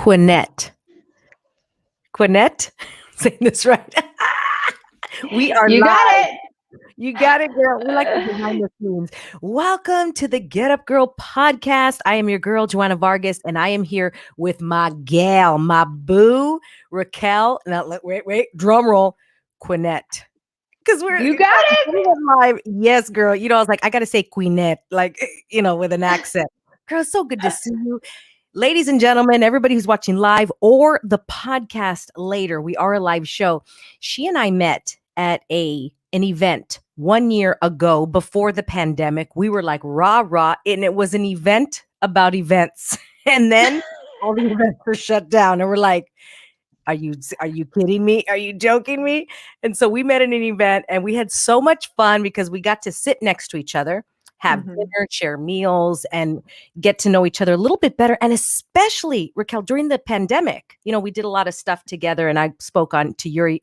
Quinet. Quinet? Saying this right. We are You live. got it. You got it, girl. We like the behind the scenes. Welcome to the Get Up Girl podcast. I am your girl, Joanna Vargas, and I am here with my gal, my boo, Raquel. Now, wait, drum roll, Quinet. Because You got it. we're live. Yes, girl. I was like, I got to say Quinet, with an accent. Girl, it's so good to see you. Ladies and gentlemen, everybody who's watching live or the podcast later, we are a live show. She and I met at an event 1 year ago before the pandemic. We were like rah, and it was an event about events. And then all the events were shut down. And we're like, are you kidding me? Are you joking me? And so we met at an event and we had so much fun because we got to sit next to each other, have dinner, share meals, and get to know each other a little bit better. And especially, Raquel, during the pandemic, we did a lot of stuff together and I spoke on to your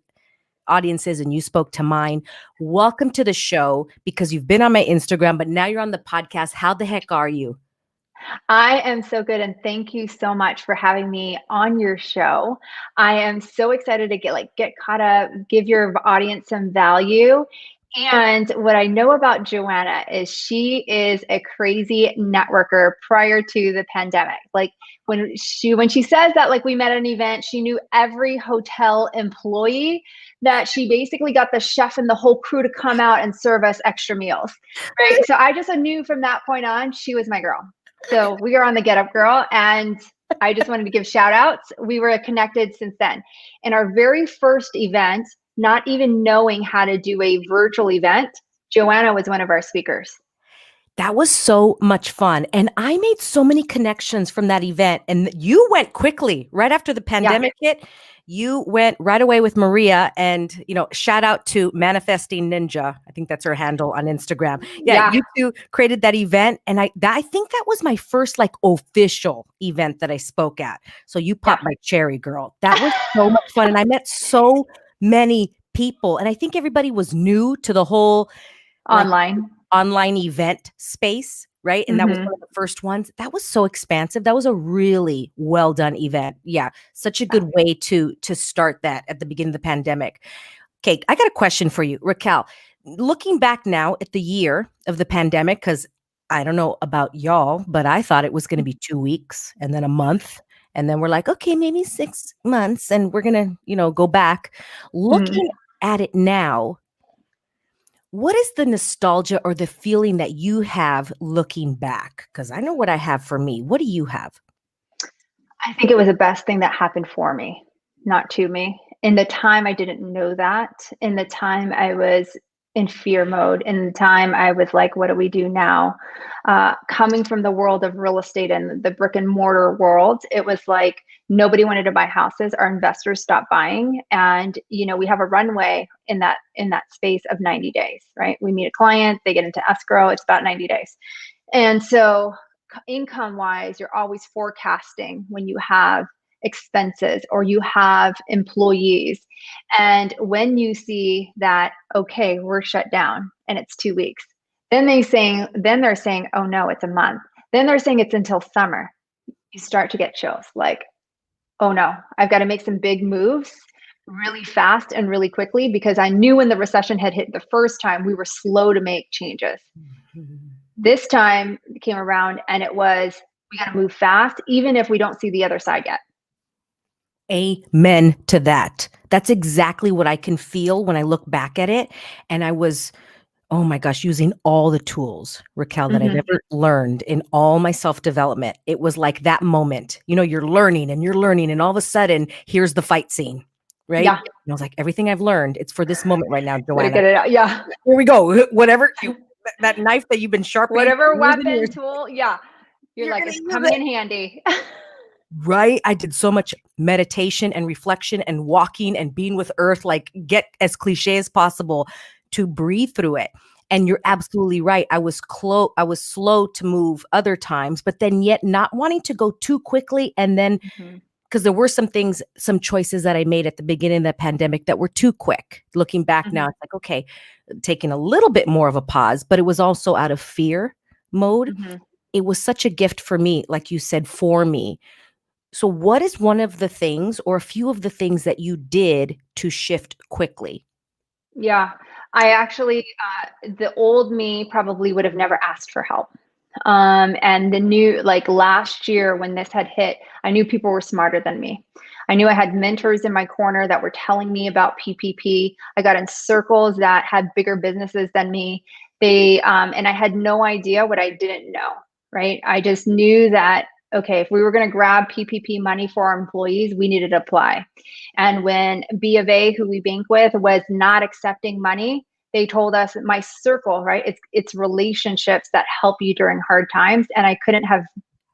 audiences and you spoke to mine. Welcome to the show because you've been on my Instagram, but now you're on the podcast. How the heck are you? I am so good. And thank you so much for having me on your show. I am so excited to get caught up, give your audience some value. And what I know about Joanna is she is a crazy networker prior to the pandemic. Like when she says that, like, we met at an event, she knew every hotel employee, that she basically got the chef and the whole crew to come out and serve us extra meals. Right. So I just knew from that point on, she was my girl. So we are on the Get Up Girl, and I just wanted to give shout outs. We were connected since then. In our very first event, not even knowing how to do a virtual event, Joanna was one of our speakers. That was so much fun. And I made so many connections from that event. And you went quickly right after the pandemic hit. You went right away with Maria, and, shout out to Manifesting Ninja. I think that's her handle on Instagram. Yeah. You two created that event. And I think that was my first official event that I spoke at. So you popped my cherry, girl. That was so much fun. And I met so many people. And I think everybody was new to the whole online event space, right? And that was one of the first ones. That was so expansive. That was a really well done event. Yeah, such a good way to start that at the beginning of the pandemic. Okay, I got a question for you, Raquel. Looking back now at the year of the pandemic, because I don't know about y'all, but I thought it was going to be 2 weeks and then a month. And then we're like, okay, maybe 6 months and we're going to, go back. Looking at it now, what is the nostalgia or the feeling that you have looking back? Because I know what I have for me. What do you have? I think it was the best thing that happened for me, not to me. In the time, I didn't know that. In the time, I was in fear mode. In the time, I was like, what do we do now? Coming from the world of real estate and the brick and mortar world, it was like nobody wanted to buy houses. Our investors stopped buying. And, we have a runway in that space of 90 days, right? We meet a client, they get into escrow, it's about 90 days. And so income wise, you're always forecasting when you have expenses or you have employees. And when you see that, okay, we're shut down and it's 2 weeks, then they're saying, oh no, it's a month. Then they're saying it's until summer. You start to get chills like, oh no, I've got to make some big moves really fast and really quickly, because I knew when the recession had hit the first time, we were slow to make changes. This time it came around and it was, we got to move fast, even if we don't see the other side yet. Amen to that. That's exactly what I can feel when I look back at it. And I was, oh my gosh, using all the tools, Raquel, that I've ever learned in all my self-development. It was like that moment, you're learning and all of a sudden here's the fight scene, right? Yeah. And I was like, everything I've learned, it's for this moment right now, Joanna. Get it out. Yeah. Here we go. Whatever, that knife that you've been sharpening. Whatever weapon, tool. Yeah. You're like, it's coming in handy. Right. I did so much meditation and reflection and walking and being with earth, get as cliche as possible to breathe through it. And you're absolutely right. I was slow to move other times, but then yet not wanting to go too quickly. And then because there were some choices that I made at the beginning of the pandemic that were too quick. Looking back now, it's like, okay, taking a little bit more of a pause, but it was also out of fear mode. It was such a gift for me, like you said, for me, So what is one of the things or a few of the things that you did to shift quickly? Yeah, I actually, the old me probably would have never asked for help. And the new, like last year when this had hit, I knew people were smarter than me. I knew I had mentors in my corner that were telling me about PPP. I got in circles that had bigger businesses than me. And I had no idea what I didn't know, right? I just knew that, okay, if we were going to grab PPP money for our employees, we needed to apply. And when B of A, who we bank with, was not accepting money, they told us my circle, right? It's relationships that help you during hard times. And I couldn't have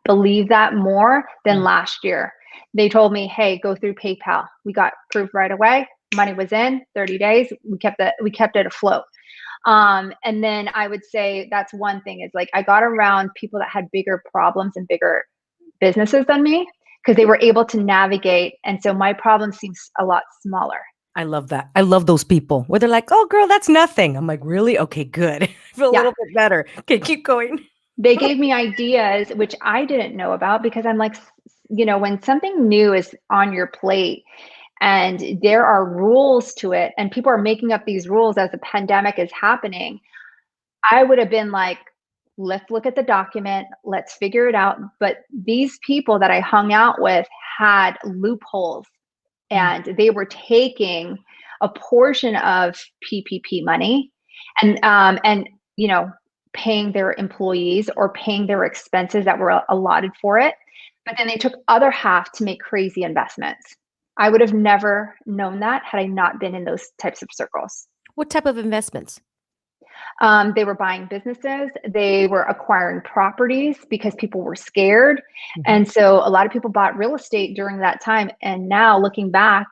believed that more than last year. They told me, hey, go through PayPal. We got proof right away. Money was in 30 days. We kept it afloat. And then I would say that's one thing is like I got around people that had bigger problems and bigger businesses than me because they were able to navigate. And so my problem seems a lot smaller. I love that. I love those people where they're like, "Oh, girl, that's nothing." I'm like, "Really? Okay, good." I feel a Yeah. little bit better. Okay, keep going. They gave me ideas which I didn't know about because I'm like, when something new is on your plate and there are rules to it and people are making up these rules as the pandemic is happening, I would have been like, let's look at the document, let's figure it out. But these people that I hung out with had loopholes and they were taking a portion of PPP money and paying their employees or paying their expenses that were allotted for it. But then they took other half to make crazy investments. I would have never known that had I not been in those types of circles. What type of investments? They were buying businesses. They were acquiring properties because people were scared. And so a lot of people bought real estate during that time. And now looking back,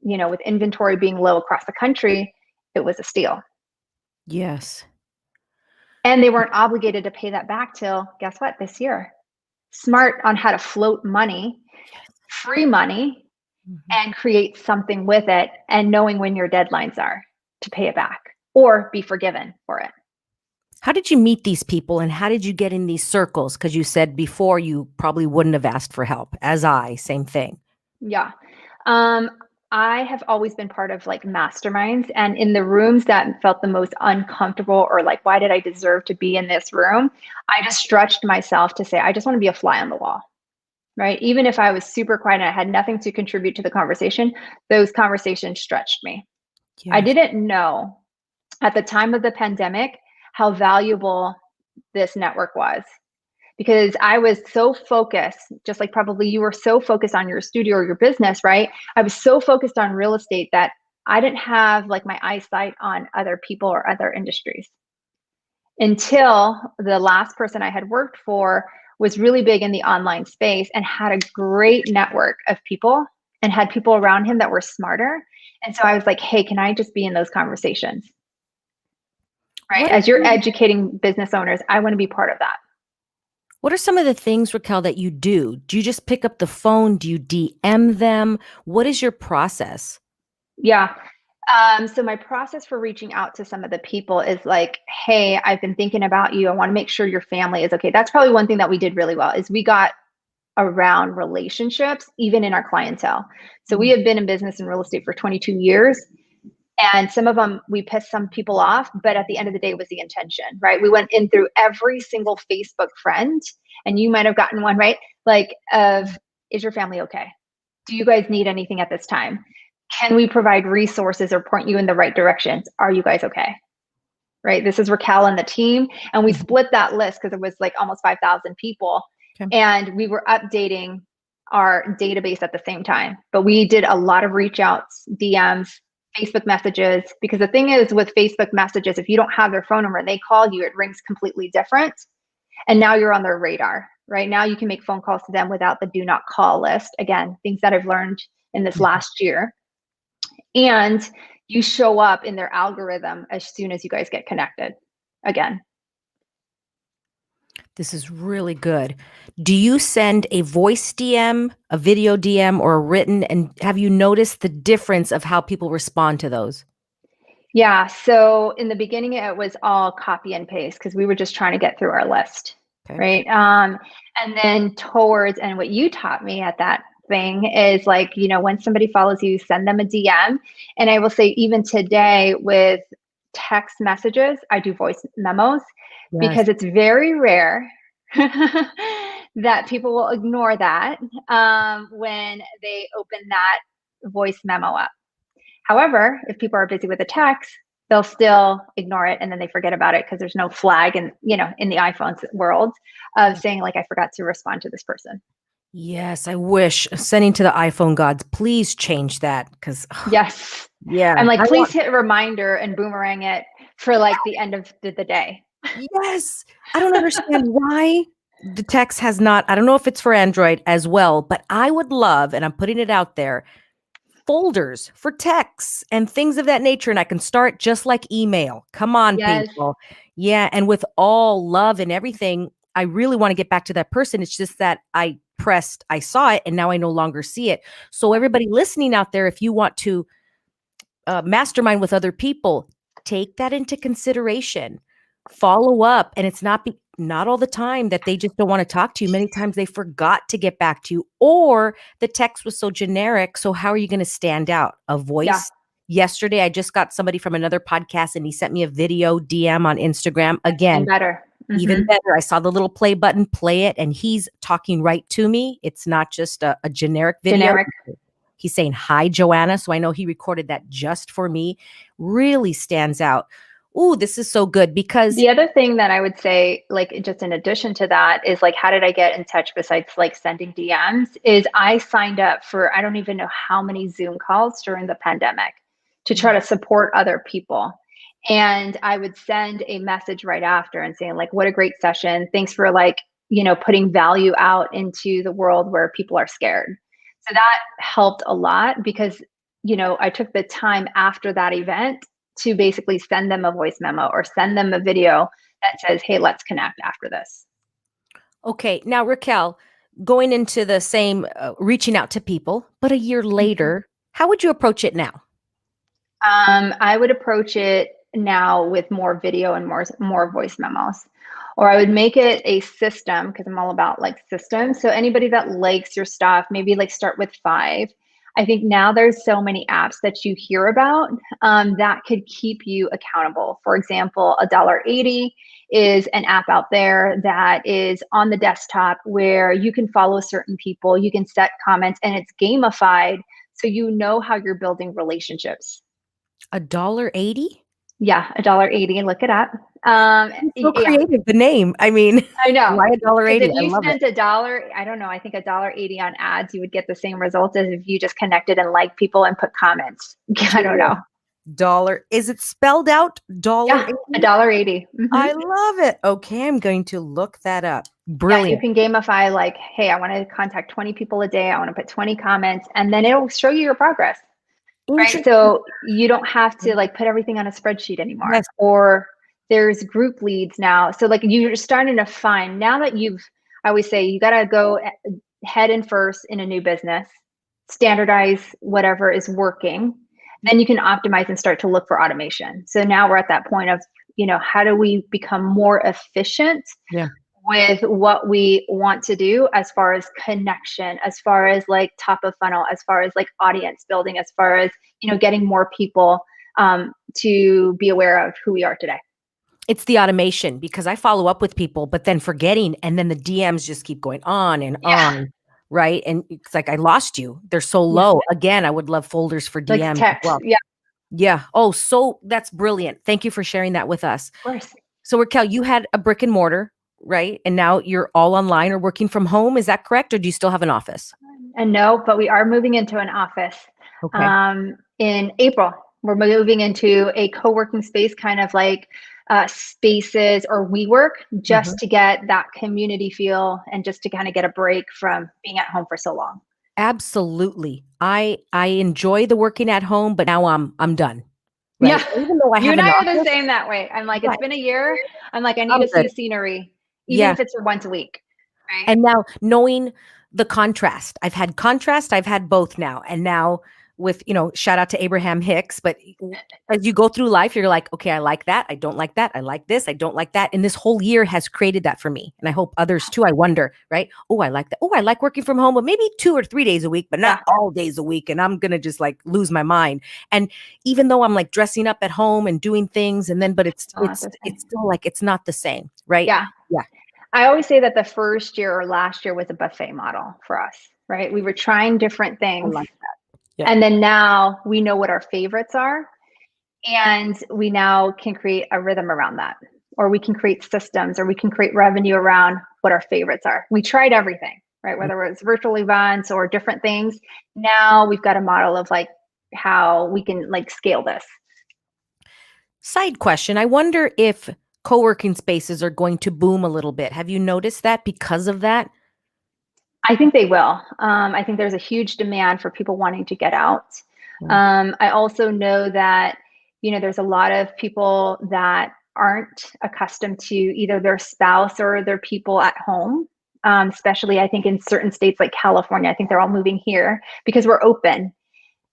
with inventory being low across the country, it was a steal. Yes. And they weren't obligated to pay that back till, guess what, this year. Smart on how to float money, free money, and create something with it, and knowing when your deadlines are to pay it back or be forgiven for it. How did you meet these people and how did you get in these circles? Because you said before you probably wouldn't have asked for help, as same thing. Yeah. I have always been part of like masterminds, and in the rooms that felt the most uncomfortable or like, why did I deserve to be in this room? I just stretched myself to say, I just want to be a fly on the wall, right? Even if I was super quiet and I had nothing to contribute to the conversation, those conversations stretched me. I Yes. didn't know at the time of the pandemic how valuable this network was because I was so focused, just like probably you were so focused on your studio or your business, right? I was so focused on real estate that I didn't have like my eyesight on other people or other industries until the last person I had worked for was really big in the online space and had a great network of people and had people around him that were smarter. And so I was like, hey, can I just be in those conversations? Right? What are As you're some, educating business owners, I want to be part of that. what are some of the things, Raquel, that you do? Do you just pick up the phone? Do you DM them? What is your process? Yeah. So my process for reaching out to some of the people is like, hey, I've been thinking about you. I want to make sure your family is okay. That's probably one thing that we did really well is we got around relationships, even in our clientele. So we have been in business and real estate for 22 years. And some of them, we pissed some people off, but at the end of the day, it was the intention, right? We went in through every single Facebook friend, and you might have gotten one, right? Like, is your family okay? Do you guys need anything at this time? Can we provide resources or point you in the right directions? Are you guys okay? Right? This is Raquel and the team. And we split that list because it was like almost 5,000 people. Okay. And we were updating our database at the same time. But we did a lot of reach outs, DMs, Facebook messages, because the thing is with Facebook messages, if you don't have their phone number and they call you, it rings completely different. And now you're on their radar, right? Now you can make phone calls to them without the do not call list. Again, things that I've learned in this last year. And you show up in their algorithm as soon as you guys get connected again. This is really good. Do you send a voice DM, a video DM, or a written? And have you noticed the difference of how people respond to those? Yeah. So in the beginning, it was all copy and paste because we were just trying to get through our list. Okay. Right. And then and what you taught me at that thing is like, when somebody follows you, send them a DM. And I will say, even today with text messages, I do voice memos Yes. because it's very rare that people will ignore that when they open that voice memo up. However, if people are busy with a text, they'll still ignore it and then they forget about it because there's no flag in the iPhone world of saying like, I forgot to respond to this person. Yes, I wish sending to the iPhone gods, please change that because Yes. yeah, I'm like, I please want hit a reminder and boomerang it for like the end of the day. yes. I don't understand why the text has not. I don't know if it's for Android as well, but I would love, and I'm putting it out there, folders for texts and things of that nature. And I can start just like email. Come on, Yes. people. Yeah. And with all love and everything, I really want to get back to that person. It's just that I saw it, and now I no longer see it. So, everybody listening out there, if you want to mastermind with other people, take that into consideration. Follow up, and it's not all the time that they just don't want to talk to you. Many times they forgot to get back to you, or the text was so generic. So how are you going to stand out? A Yeah. voice. Yesterday, I just got somebody from another podcast, and he sent me a video DM on Instagram. And Again, better. even better. I saw the little play button, play it, and he's talking right to me. It's not just a generic video. Generic. He's saying, "Hi, Joanna." So I know he recorded that just for me. Really stands out. Ooh, this is so good because The other thing that I would say, like just in addition to that, is like, how did I get in touch besides like sending DMs? Is I signed up for, I don't even know how many Zoom calls during the pandemic to try to support other people. And I would send a message right after and saying like, what a great session. Thanks for like, putting value out into the world where people are scared. So that helped a lot because, I took the time after that event to basically send them a voice memo or send them a video that says, hey, let's connect after this. okay, now Raquel, going into the same reaching out to people, but a year later, how would you approach it now? I would approach it now with more video and more voice memos. Or I would make it a system because I'm all about like systems. So anybody that likes your stuff, maybe like start with 5. I think now there's so many apps that you hear about that could keep you accountable. For example, $1.80 is an app out there that is on the desktop where you can follow certain people, you can set comments, and it's gamified. So you know how you're building relationships. $1.80? Yeah, $1.80. Look it up. It's so Yeah, creative, the name. I mean, I know. why $1.80? Because if I you love it. spent $1, I don't know, I think $1.80 on ads, you would get the same results as if you just connected and liked people and put comments. I don't know. Dollar. Is it spelled out? Yeah, $1.80? $1.80. I love it. Okay, I'm going to look that up. Yeah, you Brilliant. can gamify like, hey, I want to contact 20 people a day. I want to put 20 comments, and then it'll show you your progress. Right. Interesting. So you don't have to like put everything on a spreadsheet anymore. Yes. Or there's group leads now. So like you're starting to find now that I always say you got to go head in first in a new business, standardize whatever is working. Then you can optimize and start to look for automation. So now we're at that point of, how do we become more efficient? Yeah. With what we want to do as far as connection, as far as like top of funnel, as far as like audience building, as far as, getting more people to be aware of who we are today. It's the automation because I follow up with people, but then forgetting, and then the DMs just keep going on and on, right? And it's like I lost you. They're so low. Again, I would love folders for DMs Like text. as well. Yeah. Yeah. Oh, so that's brilliant. Thank you for sharing that with us. Of course. So Raquel, you had a brick and mortar, right? And now you're all online or working from home. Is that correct? Or do you still have an office? And no, but we are moving into an office Okay. in April. We're moving into a co-working space, kind of like spaces or WeWork, just to get that community feel and just to kind of get a break from being at home for so long. Absolutely. I enjoy the working at home, but now I'm done. Right? Yeah. Even though I You have and an I are office, the same that way. I'm like, right. It's been a year. I'm like, I need I'm to see good. scenery, even Yeah. if it's for once a week. Right? And now knowing the contrast, I've had both now. And now with, shout out to Abraham Hicks, but as you go through life, you're like, okay, I like that. I don't like that. I like this. I don't like that. And this whole year has created that for me. And I hope others too. I wonder, right? Oh, I like that. Oh, I like working from home, but maybe 2 or 3 days a week, but not all days a week. And I'm going to just like lose my mind. And even though I'm like dressing up at home and doing things, and then, but it's still like, it's not the same, right? Yeah. Yeah. I always say that the first year or last year was a buffet model for us, right? We were trying different things. I like that. Yeah. And then now we know what our favorites are. And we now can create a rhythm around that, or we can create systems, or we can create revenue around what our favorites are. We tried everything, right? Whether it's virtual events or different things. Now we've got a model of like how we can like scale this. Side question. I wonder if co-working spaces are going to boom a little bit. Have you noticed that because of that? I think they will. I think there's a huge demand for people wanting to get out. I also know that, there's a lot of people that aren't accustomed to either their spouse or their people at home. Especially, I think in certain states like California, I think they're all moving here because we're open.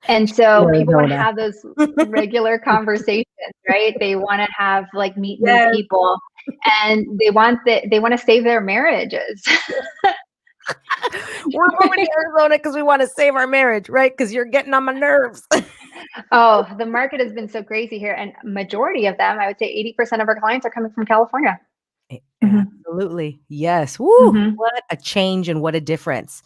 And so people want to have those regular conversations, right? They want to have like meet new people, and they want to save their marriages. We're moving to Arizona because we want to save our marriage, right? Because you're getting on my nerves. Oh, the market has been so crazy here, and majority of them, I would say 80% of our clients are coming from California. Absolutely. Yes. Woo, what a change and what a difference.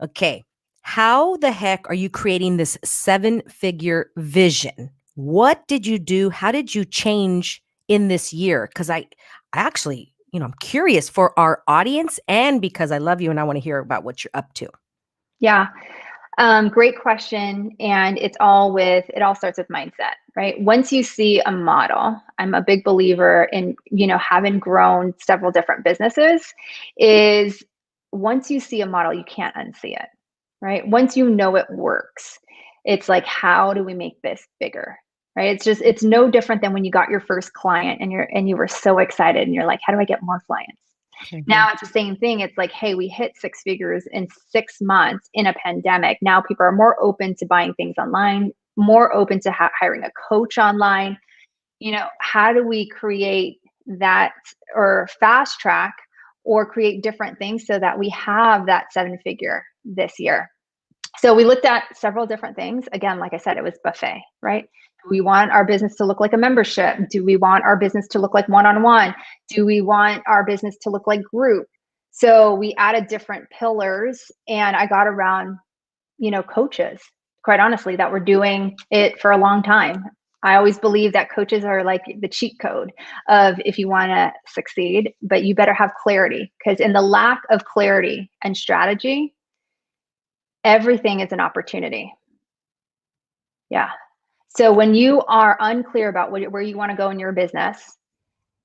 Okay. How the heck are you creating this 7-figure vision? What did you do? How did you change in this year? Because I actually, I'm curious for our audience, and because I love you and I want to hear about what you're up to. Yeah. Great question. And it all starts with mindset, right? Once you see a model, I'm a big believer in, having grown several different businesses, is once you see a model, you can't unsee it, right? Once you know it works, it's like, how do we make this bigger? Right? It's no different than when you got your first client and you were so excited and you're like, how do I get more clients? Now it's the same thing. It's like, hey, we hit 6 figures in 6 months in a pandemic. Now people are more open to buying things online, more open to hiring a coach online. How do we create that, or fast track, or create different things so that we have that 7-figure this year? So we looked at several different things. Again, like I said, it was buffet, right? Do we want our business to look like a membership? Do we want our business to look like one-on-one? Do we want our business to look like group? So we added different pillars, and I got around, coaches, quite honestly, that were doing it for a long time. I always believe that coaches are like the cheat code of if you want to succeed, but you better have clarity, because in the lack of clarity and strategy, everything is an opportunity. Yeah. So when you are unclear about where you want to go in your business,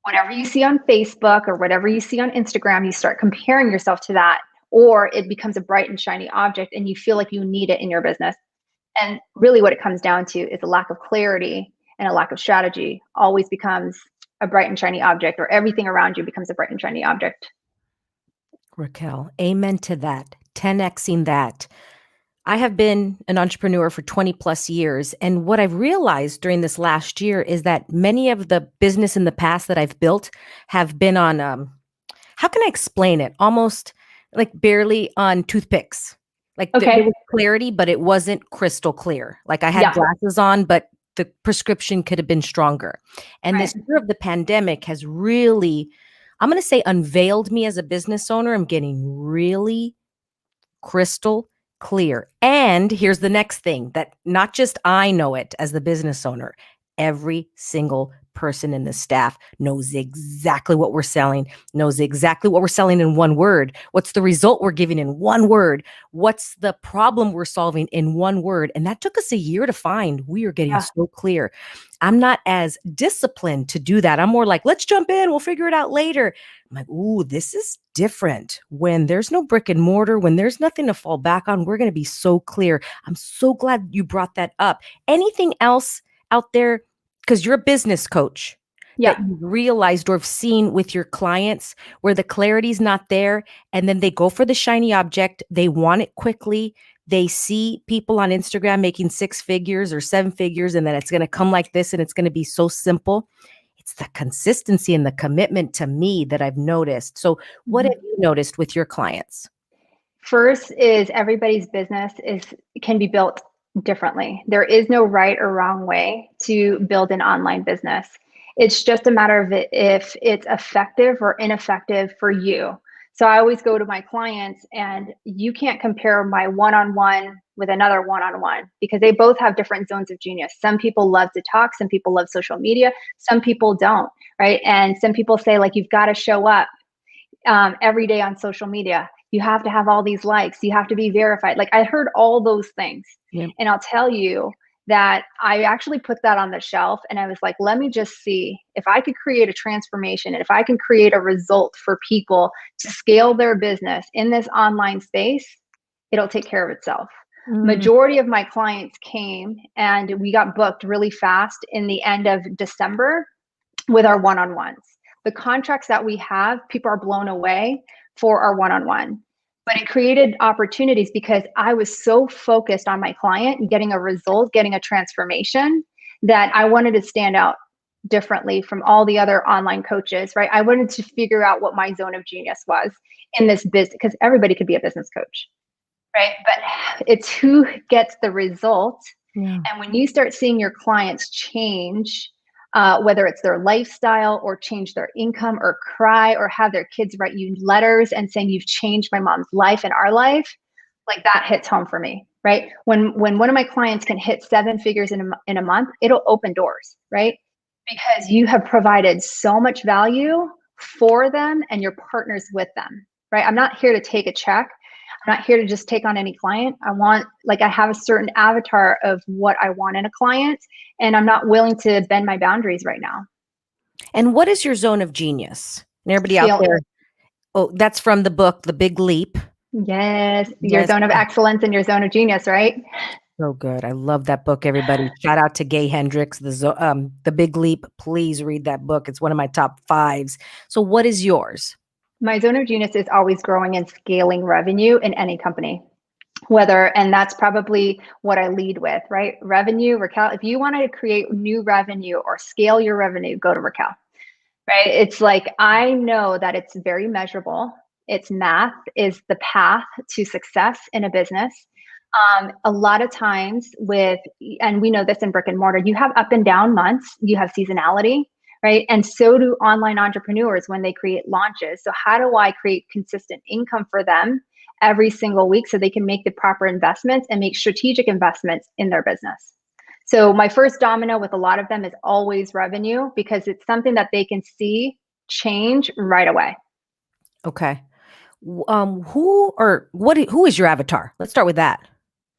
whatever you see on Facebook or whatever you see on Instagram, you start comparing yourself to that, or it becomes a bright and shiny object and you feel like you need it in your business. And really what it comes down to is a lack of clarity, and a lack of strategy always becomes a bright and shiny object, or everything around you becomes a bright and shiny object. Raquel, amen to that. 10xing that. I have been an entrepreneur for 20 plus years. And what I've realized during this last year is that many of the business in the past that I've built have been on, how can I explain it? Almost like barely on toothpicks. Like there was clarity, but it wasn't crystal clear. Like I had glasses on, but the prescription could have been stronger. And this year of the pandemic has really, I'm going to say, unveiled me as a business owner. I'm getting really crystal clear. And here's the next thing, that not just I know it as the business owner, every single person in the staff knows exactly what we're selling, knows exactly what we're selling in one word. What's the result we're giving in one word? What's the problem we're solving in one word? And that took us a year to find. We are getting so clear. I'm not as disciplined to do that. I'm more like, let's jump in. We'll figure it out later. I'm like, ooh, this is different. When there's no brick and mortar, when there's nothing to fall back on, we're going to be so clear. I'm so glad you brought that up. Anything else out there? Because you're a business coach that you realized or have seen with your clients where the clarity's not there, and then they go for the shiny object. They want it quickly. they see people on Instagram making 6 figures or 7 figures, and then it's going to come like this and it's going to be so simple. It's the consistency and the commitment to me that I've noticed. So what have you noticed with your clients? First is everybody's business can be built differently. There is no right or wrong way to build an online business. It's just a matter of if it's effective or ineffective for you. So I always go to my clients, and you can't compare my one-on-one with another one-on-one because they both have different zones of genius. Some people love to talk, some people love social media, some people don't, right? And some people say, like, you've got to show up every day on social media. You have to have all these likes. You have to be verified. Like, I heard all those things. Yeah. And I'll tell you that I actually put that on the shelf, and I was like, let me just see if I could create a transformation and if I can create a result for people to scale their business in this online space, it'll take care of itself. Majority of my clients came, and we got booked really fast in the end of December with our one-on-ones. The contracts that we have, people are blown away for our one-on-one. But it created opportunities because I was so focused on my client and getting a result, getting a transformation, that I wanted to stand out differently from all the other online coaches, right? I wanted to figure out what my zone of genius was in this business, because everybody could be a business coach, right? But it's who gets the result. Yeah. And when you start seeing your clients change, whether it's their lifestyle or change their income or cry or have their kids write you letters and saying, you've changed my mom's life and our life, like, that hits home for me, right? When one of my clients can hit 7 figures in a month, it'll open doors, right? Because you have provided so much value for them and your partners with them, right? I'm not here to take a check. I'm not here to just take on any client. I have a certain avatar of what I want in a client, and I'm not willing to bend my boundaries right now. And what is your zone of genius? And everybody out there, that's from the book, The Big Leap. Yes, your zone of excellence and your zone of genius, right? So good. I love that book, everybody. Shout out to Gay Hendricks, The Big Leap. Please read that book. It's one of my top 5s. So what is yours? My zone of genius is always growing and scaling revenue in any company. And that's probably what I lead with, right? Revenue, Raquel, if you wanted to create new revenue or scale your revenue, go to Raquel, right? It's like, I know that it's very measurable. It's math is the path to success in a business. A lot of times and we know this in brick and mortar, you have up and down months, you have seasonality, right? And so do online entrepreneurs when they create launches. So how do I create consistent income for them every single week so they can make the proper investments and make strategic investments in their business? So my first domino with a lot of them is always revenue, because it's something that they can see change right away. Okay. Who is your avatar? Let's start with that.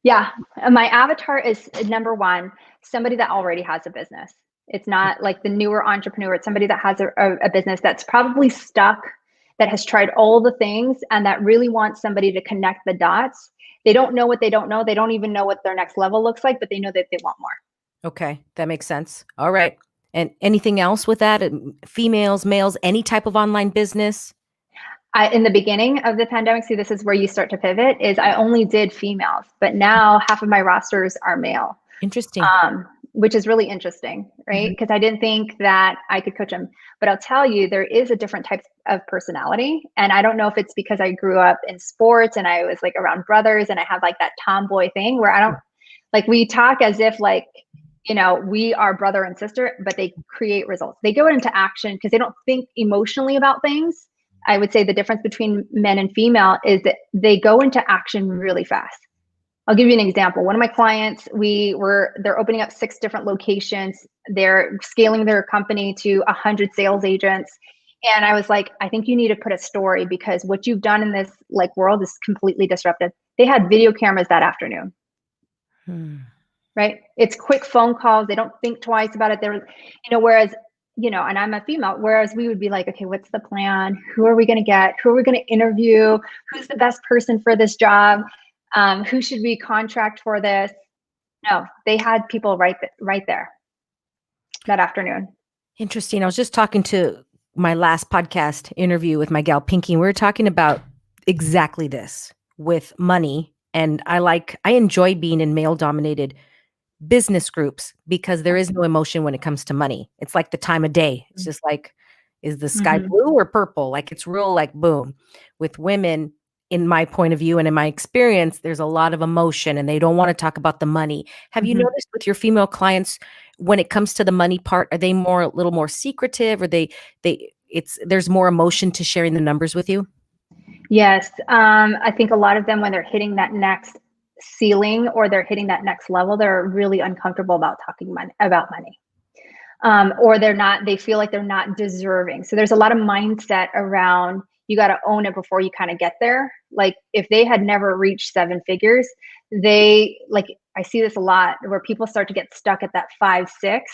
Yeah. My avatar is, number one, somebody that already has a business. It's not like the newer entrepreneur. It's somebody that has a business that's probably stuck, that has tried all the things, and that really wants somebody to connect the dots. They don't know what they don't know. They don't even know what their next level looks like, but they know that they want more. Okay, that makes sense. All right. And anything else with that? Females, males, any type of online business? In the beginning of the pandemic, see, this is where you start to pivot, is I only did females, but now half of my rosters are male. Interesting. Which is really interesting, right? Because I didn't think that I could coach them. But I'll tell you, there is a different type of personality. And I don't know if it's because I grew up in sports and I was like around brothers and I have like that tomboy thing where I don't, like, we talk as if like, we are brother and sister, but they create results. They go into action because they don't think emotionally about things. I would say the difference between men and female is that they go into action really fast. I'll give you an example. One of my clients, they're opening up 6 different locations. They're scaling their company to 100 sales agents. And I was like, I think you need to put a story, because what you've done in this world is completely disruptive. They had video cameras that afternoon. Right? It's quick phone calls. They don't think twice about it. They're, whereas, and I'm a female, whereas we would be like, okay, what's the plan? Who are we going to get? Who are we going to interview? Who's the best person for this job? Who should we contract for this? No, they had people right there that afternoon. Interesting. I was just talking to my last podcast interview with my gal Pinky, and we were talking about exactly this with money And I enjoy being in male dominated business groups because there is no emotion when it comes to money. It's like the time of day. It's just like, is the sky Mm-hmm. blue or purple? Like it's real like boom. With women, in my point of view and in my experience, there's a lot of emotion and they don't want to talk about the money. Have you Mm-hmm. noticed with your female clients when it comes to the money part, are they a little more secretive or there's more emotion to sharing the numbers with you? Yes. I think a lot of them, when they're hitting that next ceiling or they're hitting that next level, they're really uncomfortable about talking about money. Or they feel like they're not deserving. So there's a lot of mindset around, you got to own it before you kind of get there. Like if they had never reached seven figures, I see this a lot where people start to get stuck at that 5, 6,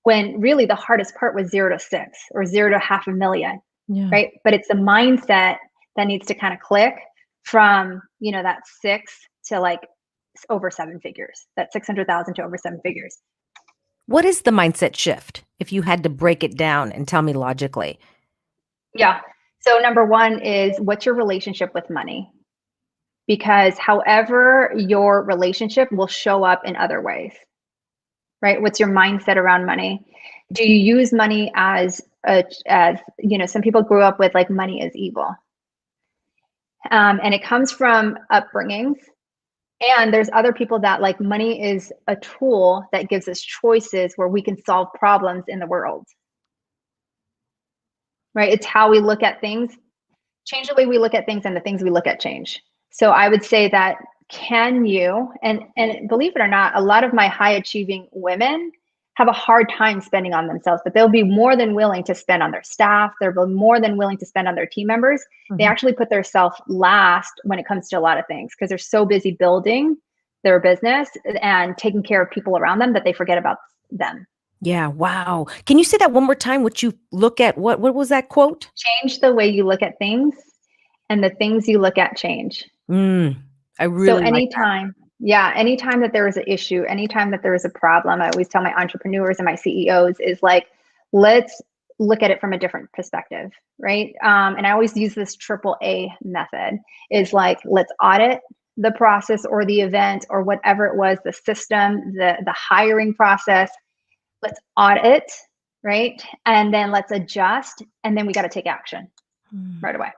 when really the hardest part was 0 to 6 or 0 to half a million. Yeah. Right. But it's the mindset that needs to kind of click from, that 6 to like over 7 figures, that 600,000 to over 7 figures. What is the mindset shift if you had to break it down and tell me logically? Yeah. So number one is, what's your relationship with money? Because however your relationship will show up in other ways, right? What's your mindset around money? Do you use money as some people grew up with like money is evil. And it comes from upbringings. And there's other people that like money is a tool that gives us choices where we can solve problems in the world. Right? It's how we look at things. Change the way we look at things, and the things we look at change. So I would say that, can you, and believe it or not, a lot of my high achieving women have a hard time spending on themselves, but they'll be more than willing to spend on their staff. They're more than willing to spend on their team members. They actually put their self last when it comes to a lot of things because they're so busy building their business and taking care of people around them that they forget about them. Yeah. Wow. Can you say that one more time? What you look at? What was that quote? Change the way you look at things, and the things you look at change. I So really like that. anytime that there is an issue, anytime that there is a problem, I always tell my entrepreneurs and my CEOs is like, let's look at it from a different perspective, right? And I always use this AAA method, is like, let's audit the process or the event or whatever it was, the system, the hiring process. Let's audit, right? And then let's adjust, and then we got to take action right away.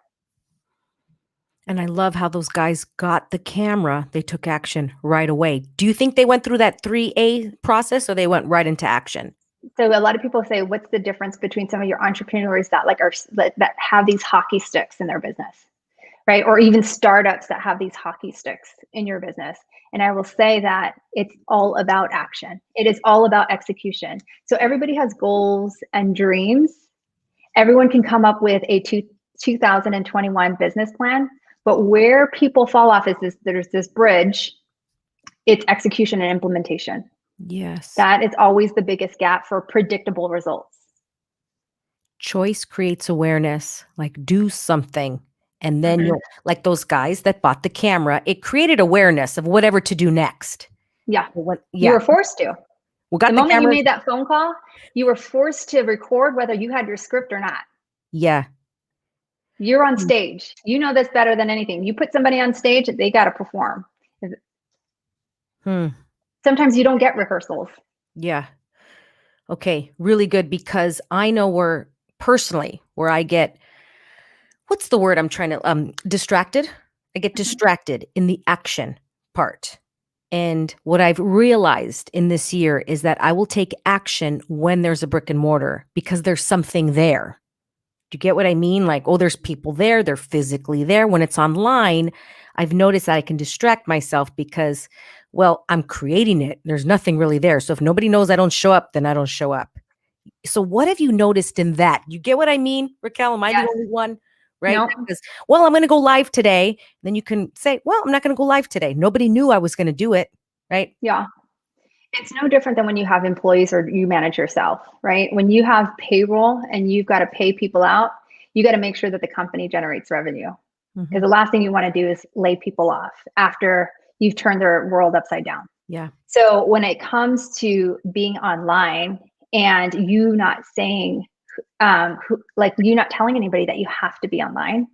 And I love how those guys got the camera. They took action right away. Do you think they went through that 3A process or they went right into action? So a lot of people say, what's the difference between some of your entrepreneurs that that have these hockey sticks in their business, right? Or even startups that have these hockey sticks in your business. And I will say that it's all about action. It is all about execution. So everybody has goals and dreams. Everyone can come up with a 2021 business plan, but where people fall off is there's this bridge. It's execution and implementation. Yes. That is always the biggest gap for predictable results. Choice creates awareness, like do something. And then you'll, like those guys that bought the camera, it created awareness of whatever to do next. Yeah. You Yeah. were forced to. We got The the moment you cameras. made that phone call, you were forced to record whether you had your script or not. Yeah. You're on stage. You know this better than anything. You put somebody on stage, they got to perform. Sometimes you don't get rehearsals. Yeah. Okay. Really good, because I know where I get, what's the word I'm trying to, distracted. I get distracted in the action part. And what I've realized in this year is that I will take action when there's a brick and mortar because there's something there. Do you get what I mean? Like, oh, there's people there. They're physically there. When it's online, I've noticed that I can distract myself because, well, I'm creating it. There's nothing really there. So if nobody knows I don't show up, then I don't show up. So what have you noticed in that? You get what I mean, Raquel? Am I the only one? Right? No. Because, well, I'm going to go live today. Then you can say, well, I'm not going to go live today. Nobody knew I was going to do it. Right? Yeah. It's no different than when you have employees or you manage yourself, right? When you have payroll and you've got to pay people out, you got to make sure that the company generates revenue. Because the last thing you want to do is lay people off after you've turned their world upside down. Yeah. So when it comes to being online and you not saying, you not telling anybody that you have to be online,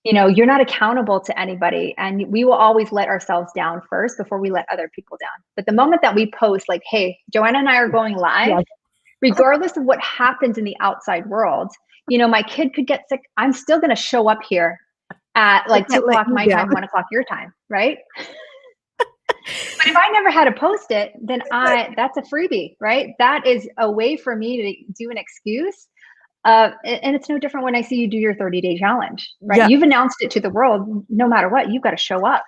You're not accountable to anybody, and we will always let ourselves down first before we let other people down. But the moment that we post like, hey, Joanna and I are going live, Yeah. regardless of what happens in the outside world, my kid could get sick, I'm still going to show up here at like 2 Can't let o'clock you my down. time, 1 o'clock your time, right? But if I never had to post it, then that's a freebie, right? That is a way for me to do an excuse. And it's no different when I see you do your 30-day challenge, right? Yeah. You've announced it to the world. No matter what, you've got to show up.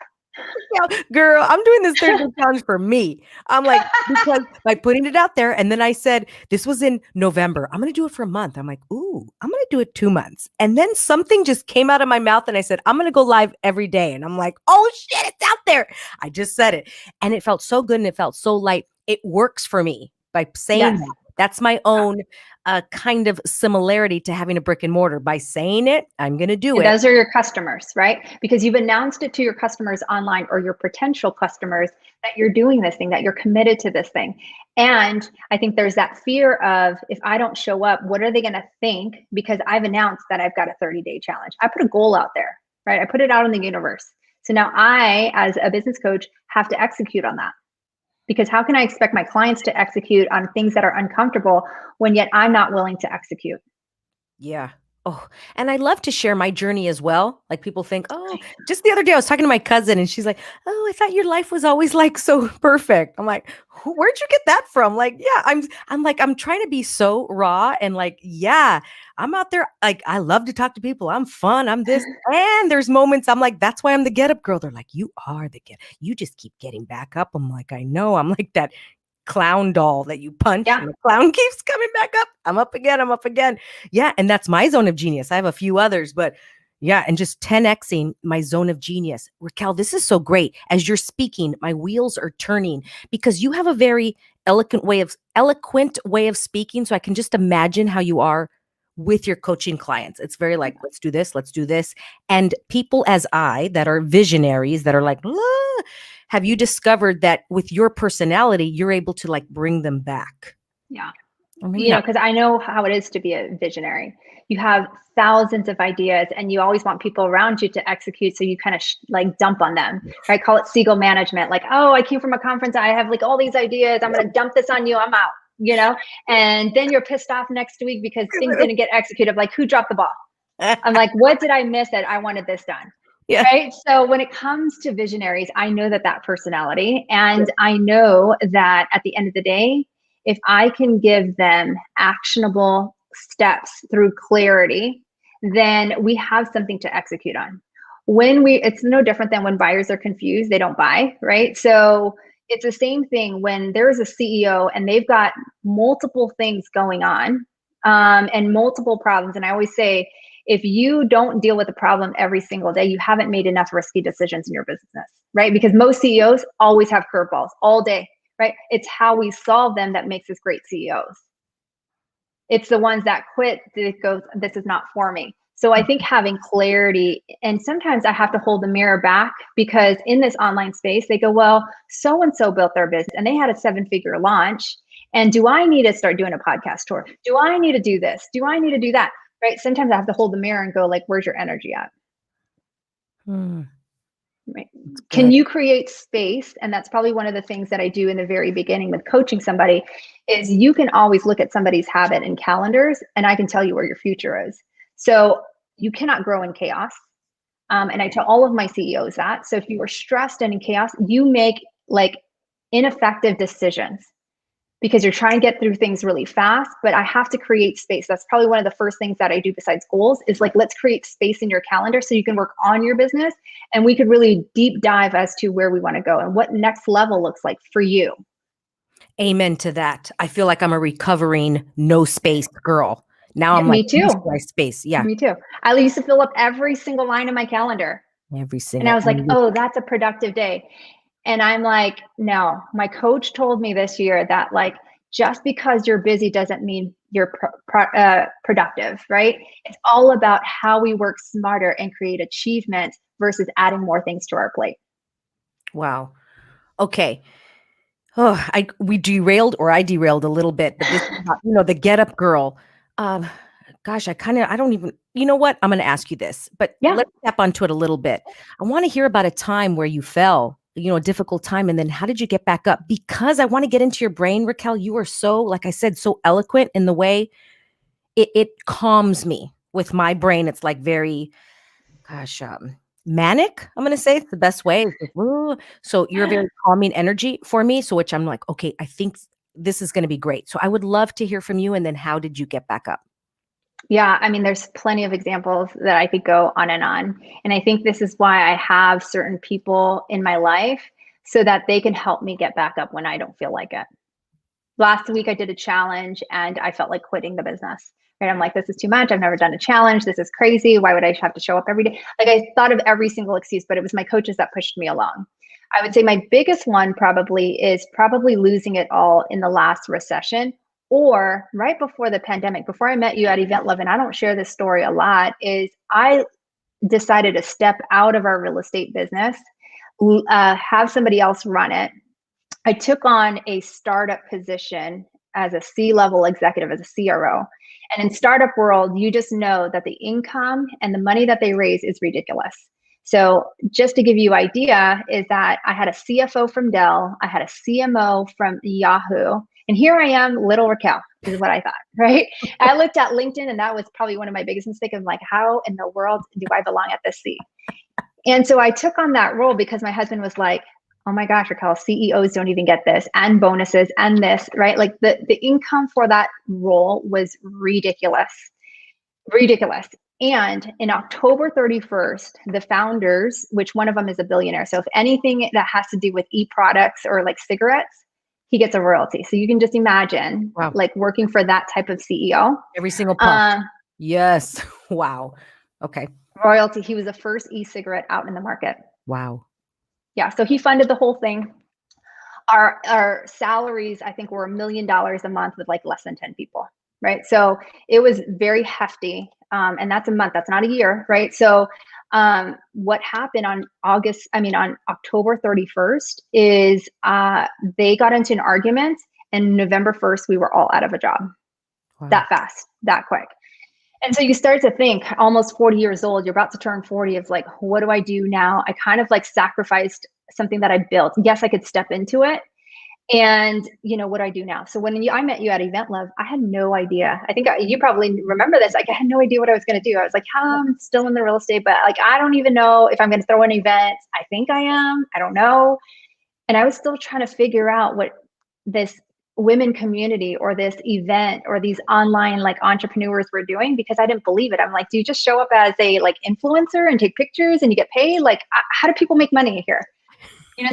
Yeah, girl, I'm doing this 30-day challenge for me. I'm like, because by putting it out there, and then I said, this was in November. I'm going to do it for a month. I'm like, ooh, I'm going to do it 2 months. And then something just came out of my mouth and I said, I'm going to go live every day. And I'm like, oh shit, it's out there. I just said it. And it felt so good and it felt so light. It works for me by saying Yes. that. That's my own kind of similarity to having a brick and mortar. By saying it, I'm going to do And it. those are your customers, right? Because you've announced it to your customers online, or your potential customers, that you're doing this thing, that you're committed to this thing. And I think there's that fear of, if I don't show up, what are they going to think? Because I've announced that I've got a 30-day challenge. I put a goal out there, right? I put it out in the universe. So now I, as a business coach, have to execute on that. Because how can I expect my clients to execute on things that are uncomfortable when yet I'm not willing to execute? Yeah. Oh, and I love to share my journey as well. Like people think, oh, just the other day I was talking to my cousin and she's like, oh, I thought your life was always like so perfect. I'm like, where'd you get that from? Like, yeah, I'm like, I'm trying to be so raw and like, yeah, I'm out there. Like, I love to talk to people. I'm fun. I'm this. And there's moments I'm like, that's why I'm the get up girl. They're like, you are the get. You just keep getting back up. I'm like, I know. I'm like that clown doll that you punch Yeah. and the clown keeps coming back up. I'm up again. I'm up again. Yeah. And that's my zone of genius. I have a few others, but yeah. And just 10Xing my zone of genius. Raquel, this is so great. As you're speaking, my wheels are turning because you have a very eloquent way of speaking. So I can just imagine how you are with your coaching clients. It's very like, let's do this, let's do this. And people as I that are visionaries that are like, "Ah," have you discovered that with your personality, you're able to like bring them back? Yeah. Or maybe not. Because I know how it is to be a visionary. You have thousands of ideas and you always want people around you to execute. So you kind of like dump on them, right? Call it seagull management. Like, oh, I came from a conference. I have like all these ideas. I'm going to dump this on you. I'm out, and then you're pissed off next week because things didn't get executed. Like, who dropped the ball? I'm like, what did I miss that I wanted this done? Yeah. Right. So when it comes to visionaries, I know that personality, and I know that at the end of the day, if I can give them actionable steps through clarity, then we have something to execute on. It's no different than when buyers are confused, they don't buy, right? So it's the same thing when there's a CEO and they've got multiple things going on, and multiple problems. And I always say, if you don't deal with the problem every single day, you haven't made enough risky decisions in your business, right? Because most CEOs always have curveballs all day, right? It's how we solve them that makes us great CEOs. It's the ones that quit that goes, this is not for me. So I think having clarity, and sometimes I have to hold the mirror back, because in this online space, they go, well, so-and-so built their business and they had a 7-figure launch. And do I need to start doing a podcast tour? Do I need to do this? Do I need to do that? Right? Sometimes I have to hold the mirror and go like, where's your energy at? Right. Can you create space? And that's probably one of the things that I do in the very beginning with coaching somebody, is you can always look at somebody's habit and calendars, and I can tell you where your future is. So you cannot grow in chaos. And I tell all of my CEOs that. So if you are stressed and in chaos, you make like ineffective decisions, because you're trying to get through things really fast. But I have to create space. That's probably one of the first things that I do besides goals, is like, let's create space in your calendar so you can work on your business, and we could really deep dive as to where we want to go and what next level looks like for you. Amen to that. I feel like I'm a recovering no space girl. Now I'm like, Me too. space. Yeah. Me too. I used to fill up every single line in my calendar. Every single. And I was like, oh, that's a productive day. And I'm like, no, my coach told me this year that like, just because you're busy doesn't mean you're productive, right? It's all about how we work smarter and create achievement versus adding more things to our plate. Wow. Okay. Oh, I derailed a little bit, but this is about, the get up girl. gosh, I don't even, you know what? I'm going to ask you this, but Yeah. let's tap onto it a little bit. I want to hear about a time where you fell, a difficult time. And then how did you get back up? Because I want to get into your brain, Raquel. You are so, like I said, so eloquent in the way it calms me with my brain. It's like very, gosh, manic. I'm going to say it's the best way. It's like, "Ooh." So you're a very calming energy for me. So which I'm like, okay, I think this is going to be great. So I would love to hear from you. And then how did you get back up? Yeah, I mean, there's plenty of examples that I could go on and on. And I think this is why I have certain people in my life so that they can help me get back up when I don't feel like it. Last week, I did a challenge and I felt like quitting the business. Right? I'm like, this is too much. I've never done a challenge. This is crazy. Why would I have to show up every day? Like, I thought of every single excuse, but it was my coaches that pushed me along. I would say my biggest one probably is losing it all in the last recession or right before the pandemic. Before I met you at Event Love, and I don't share this story a lot, is I decided to step out of our real estate business, have somebody else run it. I took on a startup position as a C-level executive, as a CRO. And in startup world, you just know that the income and the money that they raise is ridiculous. So just to give you idea is that I had a CFO from Dell, I had a CMO from Yahoo, and here I am, little Raquel, is what I thought, right? I looked at LinkedIn and that was probably one of my biggest mistakes of like, how in the world do I belong at this seat? And so I took on that role because my husband was like, oh my gosh, Raquel, CEOs don't even get this and bonuses and this, right? Like the income for that role was ridiculous, ridiculous. And in October 31st, the founders, which one of them is a billionaire. So if anything that has to do with e-products or like cigarettes, he gets a royalty. So you can just imagine like working for that type of CEO. Every single puff. Yes. Wow. Okay. Royalty. He was the first e-cigarette out in the market. Wow. Yeah. So he funded the whole thing. Our salaries, I think, were $1 million a month with like less than 10 people. Right. So it was very hefty. And that's a month. That's not a year. Right. So what happened on October 31st is they got into an argument, and November 1st, we were all out of a job. Wow. That fast, that quick. And so you start to think, almost 40 years old, you're about to turn 40, of like, what do I do now? I kind of like sacrificed something that I built. Yes, I could step into it. And what do I do now? So when I met you at Event Love, I had no idea. I think you probably remember this. Like, I had no idea what I was going to do. I was like, I'm still in the real estate, but like, I don't even know if I'm going to throw an event. I think I am. I don't know. And I was still trying to figure out what this women community or this event or these online like entrepreneurs were doing, because I didn't believe it. I'm like, do you just show up as a like influencer and take pictures and you get paid? Like, how do people make money here?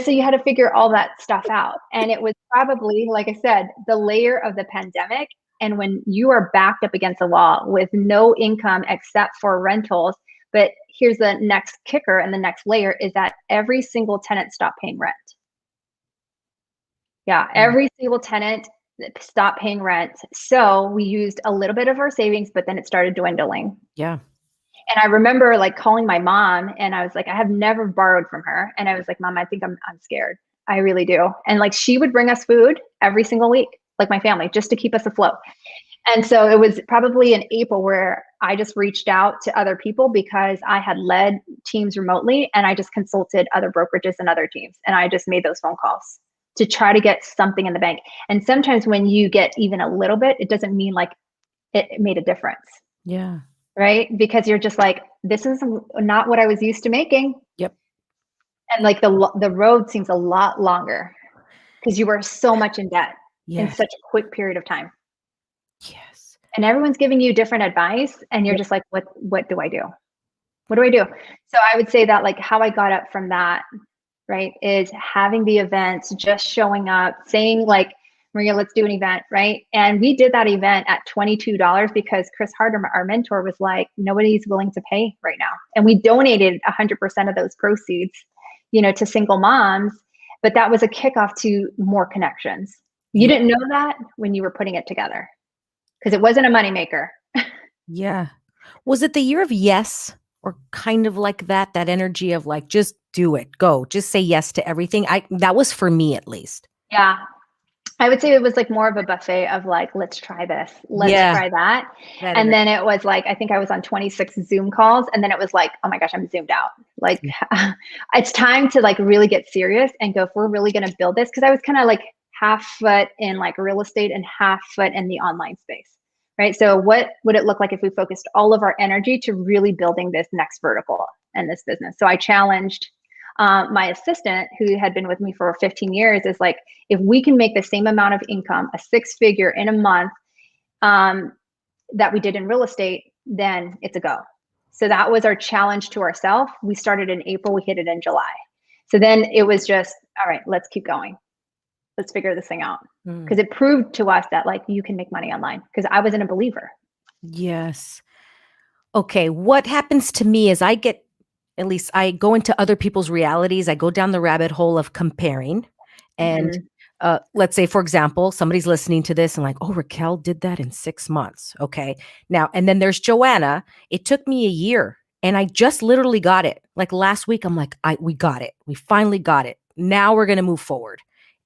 So you had to figure all that stuff out. And it was probably, like I said, the layer of the pandemic. And when you are backed up against the wall with no income except for rentals, but here's the next kicker and the next layer is that every single tenant stopped paying rent. Yeah, every single tenant stopped paying rent. So we used a little bit of our savings, but then it started dwindling. Yeah. And I remember like calling my mom, and I was like, I have never borrowed from her. And I was like, Mom, I think I'm scared. I really do. And like, she would bring us food every single week, like my family, just to keep us afloat. And so it was probably in April where I just reached out to other people, because I had led teams remotely, and I just consulted other brokerages and other teams. And I just made those phone calls to try to get something in the bank. And sometimes when you get even a little bit, it doesn't mean like it made a difference. Yeah. Right? Because you're just like, this is not what I was used to making. Yep. And like the road seems a lot longer because you were so much in debt in such a quick period of time. Yes. And everyone's giving you different advice, and you're just like, what do I do? What do I do? So I would say that like how I got up from that, right, is having the events, just showing up, saying like, Maria, let's do an event, right? And we did that event at $22 because Chris Harder, our mentor, was like, nobody's willing to pay right now. And we donated 100% of those proceeds, to single moms. But that was a kickoff to more connections. You didn't know that when you were putting it together, because it wasn't a moneymaker. Yeah. Was it the year of yes, or kind of like that energy of like, just do it, go, just say yes to everything? That was for me at least. Yeah. I would say it was like more of a buffet of like, let's try this, let's Yeah. try that. That And is. then it was like, I think I was on 26 Zoom calls. And then it was like, oh my gosh, I'm zoomed out. Like, it's time to like really get serious and go, if we're really going to build this. Cause I was kind of like half foot in like real estate and half foot in the online space. Right. So what would it look like if we focused all of our energy to really building this next vertical in this business? So I challenged my assistant, who had been with me for 15 years, is like, if we can make the same amount of income, a six figure in a month, that we did in real estate, then it's a go. So that was our challenge to ourselves. We started in April, we hit it in July. So then it was just, all right, let's keep going. Let's figure this thing out. Because it proved to us that like you can make money online, because I wasn't a believer. Yes. Okay. What happens to me is at least I go into other people's realities. I go down the rabbit hole of comparing. And let's say, for example, somebody's listening to this and like, oh, Raquel did that in 6 months. Okay. Now, and then there's Joanna. It took me a year and I just literally got it. Like last week, I'm like, we got it. We finally got it. Now we're going to move forward.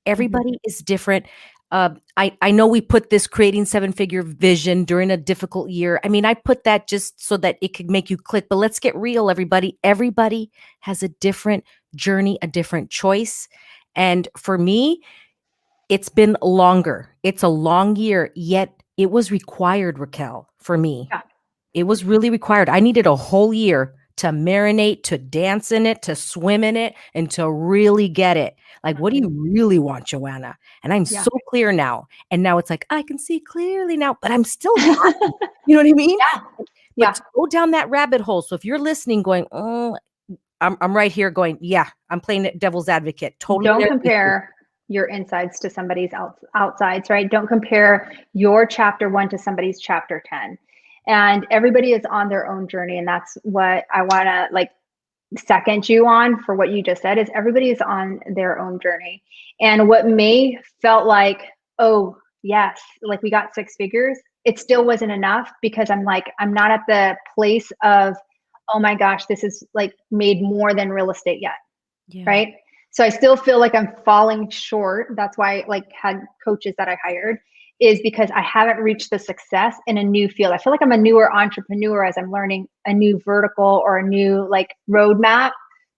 Everybody is different. I know we put this creating seven-figure vision during a difficult year. I mean, I put that just so that it could make you click, but let's get real, everybody. Everybody has a different journey, a different choice. And for me, it's been longer. It's a long year, yet it was required, Raquel, for me. Yeah. It was really required. I needed a whole year to marinate, to dance in it, to swim in it, and to really get it. Like, what do you really want, Joanna? And I'm so clear now. And now it's like, I can see clearly now, but I'm still happy. You know what I mean? But to go down that rabbit hole. So if you're listening going, oh, I'm right here going, yeah, I'm playing devil's advocate. Totally. Don't compare your insides to somebody's outsides, right? Don't compare your chapter 1 to somebody's chapter 10. And everybody is on their own journey. And that's what I want to like second you on for what you just said, is everybody is on their own journey. And what may felt like, oh yes, like we got six figures, it still wasn't enough, because I'm like, I'm not at the place of, oh my gosh, this is like made more than real estate yet. Right. So I still feel like I'm falling short. That's why I like had coaches that I hired, is because I haven't reached the success in a new field. I feel like I'm a newer entrepreneur as I'm learning a new vertical or a new like roadmap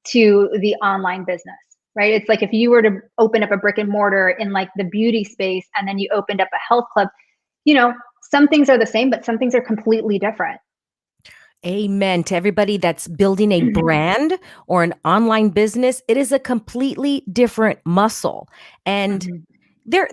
to the online business, right? It's like if you were to open up a brick and mortar in like the beauty space and then you opened up a health club, you know, some things are the same, but some things are completely different. Amen to everybody that's building a brand or an online business. It is a completely different muscle. And there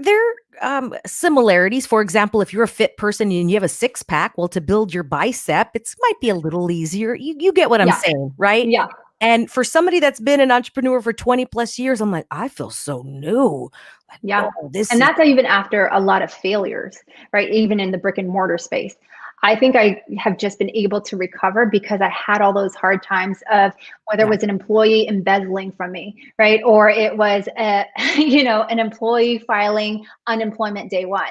similarities. For example, if you're a fit person and you have a six pack, well, to build your bicep, it might be a little easier. You get what I'm saying, right? Yeah. And for somebody that's been an entrepreneur for 20 plus years, I'm like, I feel so new. Like, yeah. Oh, and that's even after a lot of failures, right? Even in the brick and mortar space. I think I have just been able to recover because I had all those hard times of whether it was an employee embezzling from me, right? Or it was a, an employee filing unemployment day one,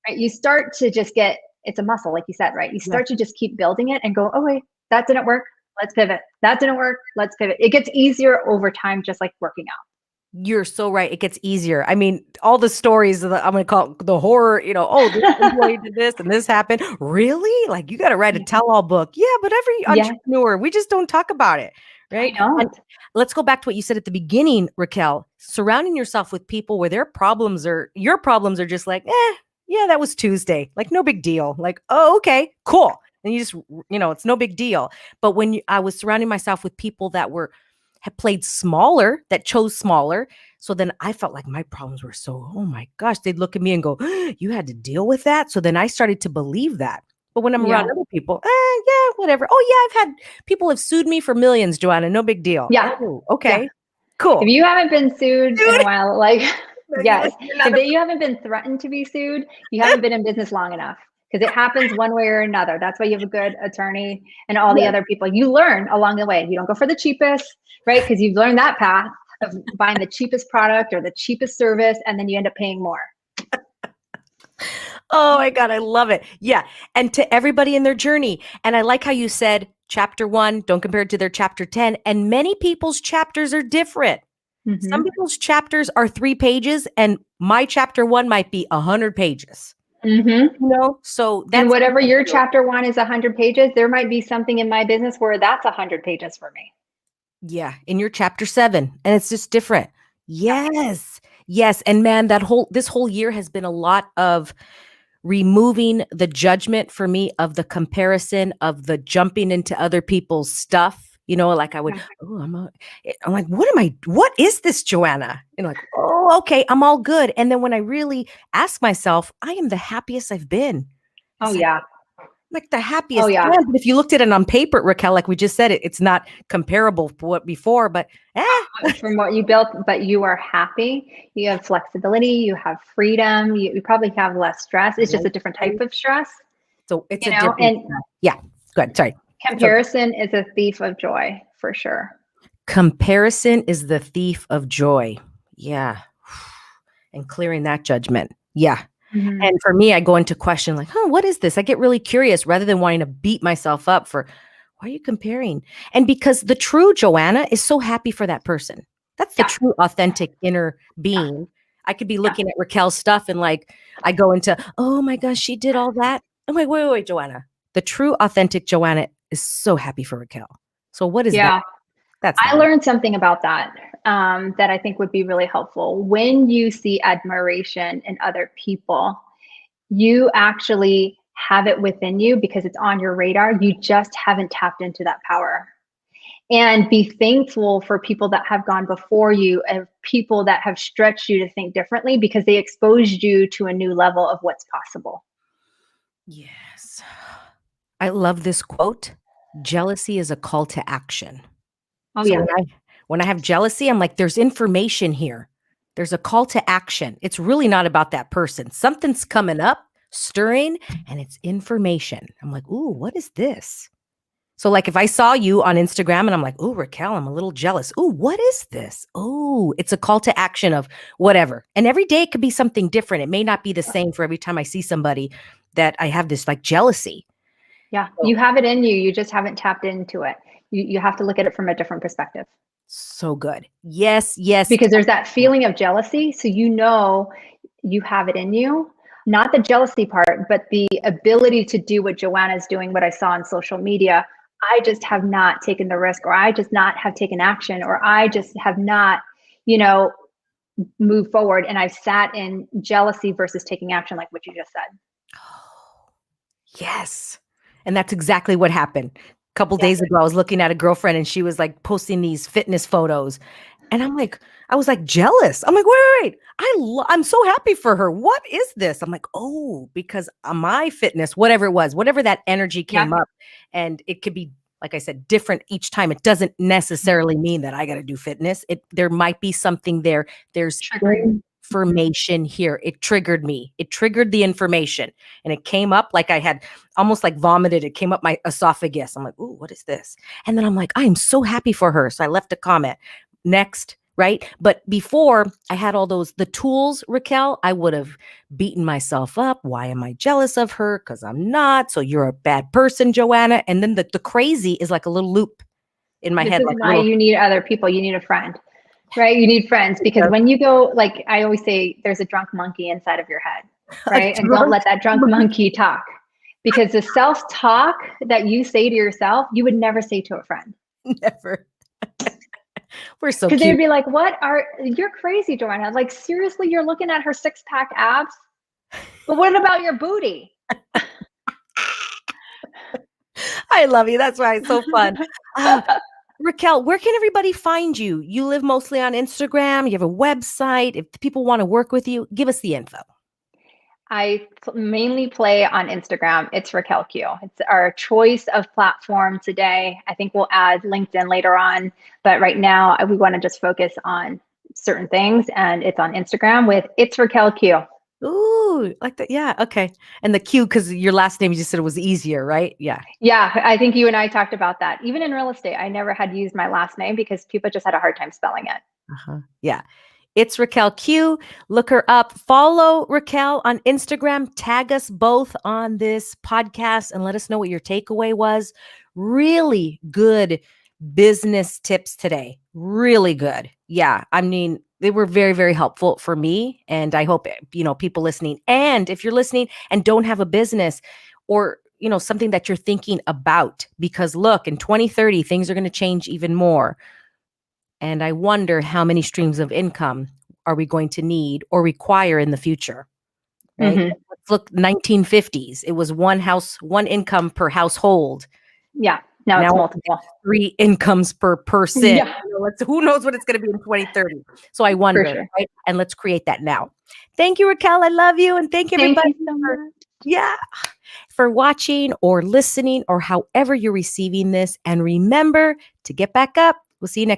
right? You start to just get, it's a muscle, like you said, right? You start to just keep building it and go, oh wait, that didn't work. Let's pivot. That didn't work. Let's pivot. It gets easier over time, just like working out. You're so right. It gets easier. I mean, all the stories of I'm going to call it the horror, oh, this employee did this and this happened. Really? Like you got to write a tell-all book. Yeah, but every entrepreneur, we just don't talk about it. Right. And let's go back to what you said at the beginning, Raquel, surrounding yourself with people where your problems are just like, yeah, that was Tuesday. Like no big deal. Like, oh, okay, cool. And you just, it's no big deal. But when I was surrounding myself with people that had played smaller, that chose smaller. So then I felt like my problems were so, oh my gosh, they'd look at me and go, you had to deal with that. So then I started to believe that. But when I'm around other people, yeah, whatever. Oh yeah, I've had people have sued me for millions, Joanna. No big deal. Yeah. Oh, okay. Cool. If you haven't been sued in a while, like, yes. If you haven't been threatened to be sued, you haven't been in business long enough. Because it happens one way or another. That's why you have a good attorney and all the other people. You learn along the way. You don't go for the cheapest, right? Because you've learned that path of buying the cheapest product or the cheapest service, and then you end up paying more. Oh my God, I love it. Yeah. And to everybody in their journey. And I like how you said chapter 1, don't compare it to their chapter 10. And many people's chapters are different. Some people's chapters are 3 pages and My chapter 1 might be 100 pages. So that's and whatever your chapter 1 is 100 pages, there might be something in my business where that's 100 pages for me. Yeah, in your chapter 7, and it's just different. Yes. Yes, and man, this whole year has been a lot of removing the judgment for me of the comparison of the jumping into other people's stuff. Like I would, I'm like, what is this, Joanna? Like, oh, okay, I'm all good. And then when I really ask myself, I am the happiest I've been. Oh, yeah. Like the happiest. Oh, yeah. But if you looked at it on paper, Raquel, like we just said, it's not comparable to what before, but from what you built, but you are happy. You have flexibility. You have freedom. You probably have less stress. It's just a different type of stress. So it's a different. Yeah. Go ahead. Sorry. Comparison is a thief of joy, for sure. Comparison is the thief of joy. Yeah. And clearing that judgment. Yeah. Mm-hmm. And for me, I go into question like, what is this? I get really curious rather than wanting to beat myself up for, why are you comparing? And because the true Joanna is so happy for that person. That's the true, authentic inner being. I could be looking at Raquel's stuff and like, I go into, oh my gosh, she did all that. I'm like, wait, Joanna. The true, authentic Joanna is so happy for Raquel. So what is that? I learned something about that that I think would be really helpful. When you see admiration in other people, you actually have it within you because it's on your radar. You just haven't tapped into that power. And be thankful for people that have gone before you and people that have stretched you to think differently because they exposed you to a new level of what's possible. Yes. I love this quote. Jealousy is a call to action. Oh, so yeah. When I have jealousy, I'm like, there's information here. There's a call to action. It's really not about that person. Something's coming up, stirring, and it's information. I'm like, ooh, what is this? So like if I saw you on Instagram and I'm like, ooh, Raquel, I'm a little jealous. Ooh, what is this? Ooh, it's a call to action of whatever. And every day it could be something different. It may not be the same for every time I see somebody that I have this like jealousy. Yeah, you have it in you. You just haven't tapped into it. You have to look at it from a different perspective. So good. Yes, yes. Because there's that feeling of jealousy. So you have it in you. Not the jealousy part, but the ability to do what Joanna's doing, what I saw on social media. I just have not taken the risk, or I just not have taken action, or I just have not, moved forward. And I've sat in jealousy versus taking action, like what you just said. Oh, yes. And that's exactly what happened. A couple days ago, I was looking at a girlfriend and she was like posting these fitness photos. And I was like jealous. I'm like, wait. I'm so happy for her. What is this? I'm like, oh, because my fitness, whatever it was, whatever that energy came up, and it could be, like I said, different each time. It doesn't necessarily mean that I got to do fitness. There might be something there. There's information here. It triggered me. It triggered the information, and it came up like I had almost like vomited. It came up my esophagus. I'm like, ooh, what is this? And then I'm like, I am so happy for her. So I left a comment. Next, right? But before I had all the tools, Raquel, I would have beaten myself up. Why am I jealous of her? Because I'm not. So you're a bad person, Joanna. And then the crazy is like a little loop in my head. This is why you need other people. You need a friend, right? You need friends because when you go, like I always say, there's a drunk monkey inside of your head, right? And don't let that drunk monkey talk, because the self-talk that you say to yourself, you would never say to a friend. Never. We're so cute. Because they'd be like, you're crazy, Joanna. Like, seriously, you're looking at her 6-pack abs? But what about your booty? I love you. That's why it's so fun. Raquel, where can everybody find you? You live mostly on Instagram. You have a website. If people want to work with you, give us the info. I mainly play on Instagram. It's Raquel Q. It's our choice of platform today. I think we'll add LinkedIn later on, but right now we want to just focus on certain things, and it's on Instagram with It's Raquel Q. Ooh, like that. Yeah. Okay. And the Q, because your last name, you just said it was easier, right? Yeah. Yeah. I think you and I talked about that. Even in real estate, I never had used my last name because people just had a hard time spelling it. Yeah. It's Raquel Q. Look her up. Follow Raquel on Instagram. Tag us both on this podcast and let us know what your takeaway was. Really good business tips today. Really good. Yeah. I mean, they were very, very helpful for me. And I hope, people listening, and if you're listening and don't have a business or, something that you're thinking about, because look, in 2030, things are going to change even more. And I wonder how many streams of income are we going to need or require in the future, right? Mhm. Let's look 1950s. It was one income per household. Yeah. Now it's Now multiple. 3 incomes per person. Yeah, Who knows what it's going to be in 2030? So I for wonder, sure. right? And let's create that now. Thank you, Raquel. I love you, and thank Thank everybody you so for much. yeah for watching or listening or however you're receiving this. And remember to get back up. We'll see you next.